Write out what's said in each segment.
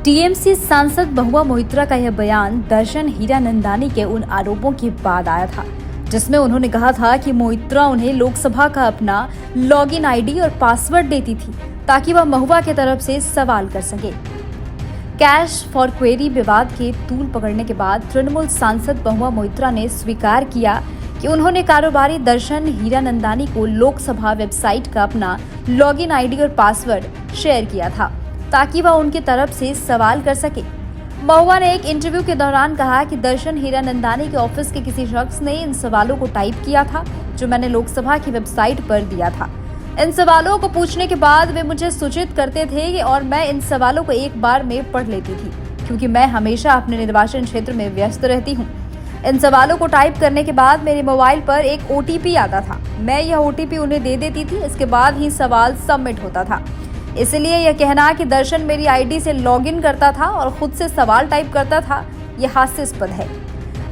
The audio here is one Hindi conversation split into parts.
टीएमसी सांसद महुआ मोइत्रा का यह बयान दर्शन हीरानंदानी के उन आरोपों के बाद आया था जिसमें उन्होंने कहा था कि मोइत्रा उन्हें लोकसभा का अपना लॉगिन आईडी और पासवर्ड देती थी ताकि वह महुआ की तरफ से सवाल कर सके। कैश फॉर क्वेरी विवाद के तूल पकड़ने के बाद तृणमूल सांसद महुआ मोइत्रा ने स्वीकार किया कि उन्होंने कारोबारी दर्शन हीरानंदानी को लोकसभा वेबसाइट का अपना लॉगिन आईडी और पासवर्ड शेयर किया था ताकि वह उनकी तरफ से सवाल कर सके। महुआ ने एक इंटरव्यू के दौरान कहा कि दर्शन हीरानंदानी के ऑफिस के किसी शख्स ने इन सवालों को टाइप किया था जो मैंने लोकसभा की वेबसाइट पर दिया था। इन सवालों को पूछने के बाद वे मुझे सूचित करते थे और मैं इन सवालों को एक बार में पढ़ लेती थी क्योंकि मैं हमेशा अपने निर्वाचन क्षेत्र में व्यस्त रहती हूँ। इन सवालों को टाइप करने के बाद मेरे मोबाइल पर एक OTP आता था। मैं यह OTP उन्हें दे देती थी। इसके बाद ही सवाल सबमिट होता था। इसलिए यह कहना कि दर्शन मेरी आईडी से लॉगिन करता था और खुद से सवाल टाइप करता था, यह हास्यास्पद है।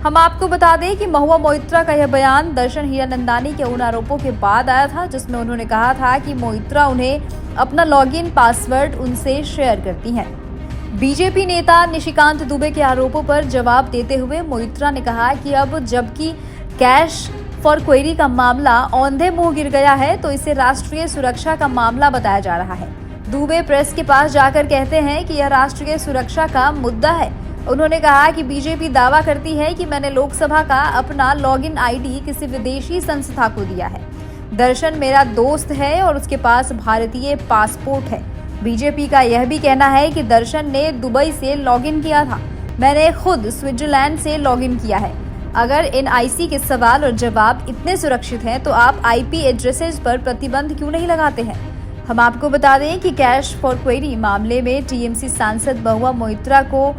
हम आपको बता दें कि महुआ मोइत्रा का यह बयान दर्शन हीरानंदानी के उन आरोपों के बाद आया था जिसमें उन्होंने कहा था कि मोइत्रा उन्हें अपना लॉगिन पासवर्ड उनसे शेयर करती हैं। बीजेपी नेता निशिकांत दुबे के आरोपों पर जवाब देते हुए मोइत्रा ने कहा कि अब जबकि कैश फॉर क्वेरी का मामला औंधे मुंह गिर गया है तो इसे राष्ट्रीय सुरक्षा का मामला बताया जा रहा है। दुबे प्रेस के पास जाकर कहते हैं कि यह राष्ट्रीय सुरक्षा का मुद्दा है। उन्होंने कहा कि बीजेपी दावा करती है कि मैंने लोकसभा का अपना लॉगिन आईडी किसी विदेशी संस्था को दिया है। दर्शन मेरा दोस्त है और उसके पास भारतीय पासपोर्ट है। बीजेपी का यह भी कहना है कि दर्शन ने दुबई से लॉगिन किया था। मैंने खुद स्विट्जरलैंड से लॉगिन किया है। अगर NIC के सवाल और जवाब इतने सुरक्षित हैं तो आप IP एड्रेसेस पर प्रतिबंध क्यों नहीं लगाते हैं? हम आपको बता दें कि कैश फॉर क्वेरी मामले में TMC सांसद महुआ मोइत्रा को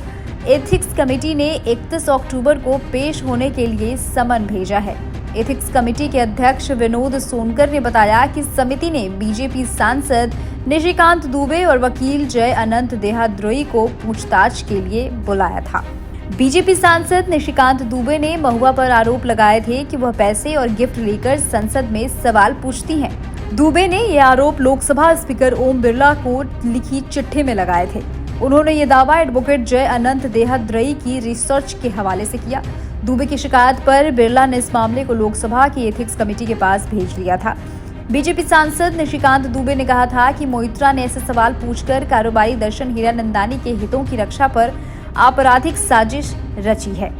एथिक्स कमेटी ने 31 अक्टूबर को पेश होने के लिए समन भेजा है। एथिक्स कमेटी के अध्यक्ष विनोद सोनकर ने बताया कि समिति ने बीजेपी सांसद निशिकांत दुबे और वकील जय अनंत देहाद्रोई को पूछताछ के लिए बुलाया था। बीजेपी सांसद निशिकांत दुबे ने महुआ पर आरोप लगाए थे कि वह पैसे और गिफ्ट लेकर संसद में सवाल पूछती हैं। दुबे ने यह आरोप लोकसभा स्पीकर ओम बिरला को लिखी चिट्ठी में लगाए थे। उन्होंने ये दावा एडवोकेट जय अनंत देहाद्रोई की रिसर्च के हवाले से किया। दुबे की शिकायत पर बिरला ने इस मामले को लोकसभा की एथिक्स कमेटी के पास भेज लिया था। बीजेपी सांसद निशिकांत दुबे ने कहा था कि मोइत्रा ने ऐसे सवाल पूछकर कारोबारी दर्शन हीरानंदानी के हितों की रक्षा पर आपराधिक साजिश रची है।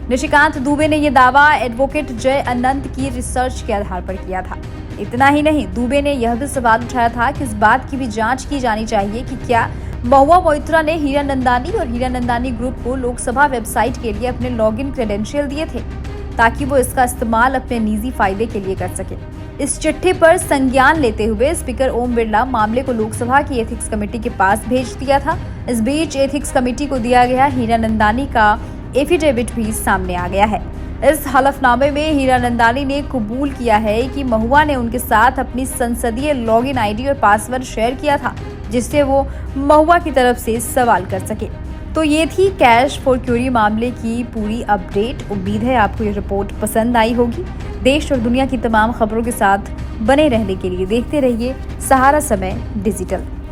निशिकांत दुबे ने यह दावा एडवोकेट जय अनंत की रिसर्च के आधार पर किया था। इतना ही नहीं, दुबे ने यह भी सवाल उठाया था कि इस बात की भी जांच की जानी चाहिए कि क्या महुआ मोइत्रा ने हीरानंदानी और हीरानंदानी ग्रुप को लोकसभा वेबसाइट के लिए अपने लॉगिन क्रेडेंशियल दिए थे ताकि वो इसका इस्तेमाल अपने निजी फायदे के लिए कर सके। इस चिट्ठी पर संज्ञान लेते हुए स्पीकर ओम बिरला मामले को लोकसभा की एथिक्स कमेटी के पास भेज दिया था। इस बीच एथिक्स कमेटी को दिया गया हीरानंदानी का एफिडेविट भी सामने आ गया है। इस हलफनामे में हीरानंदानी ने कबूल किया है कि महुआ ने उनके साथ अपनी संसदीय लॉगिन आईडी और पासवर्ड शेयर किया था जिससे वो महुआ की तरफ से सवाल कर सके। तो ये थी कैश फॉर क्वेरी मामले की पूरी अपडेट। उम्मीद है आपको ये रिपोर्ट पसंद आई होगी। देश और दुनिया की तमाम खबरों के साथ बने रहने के लिए देखते रहिए सहारा समय डिजिटल।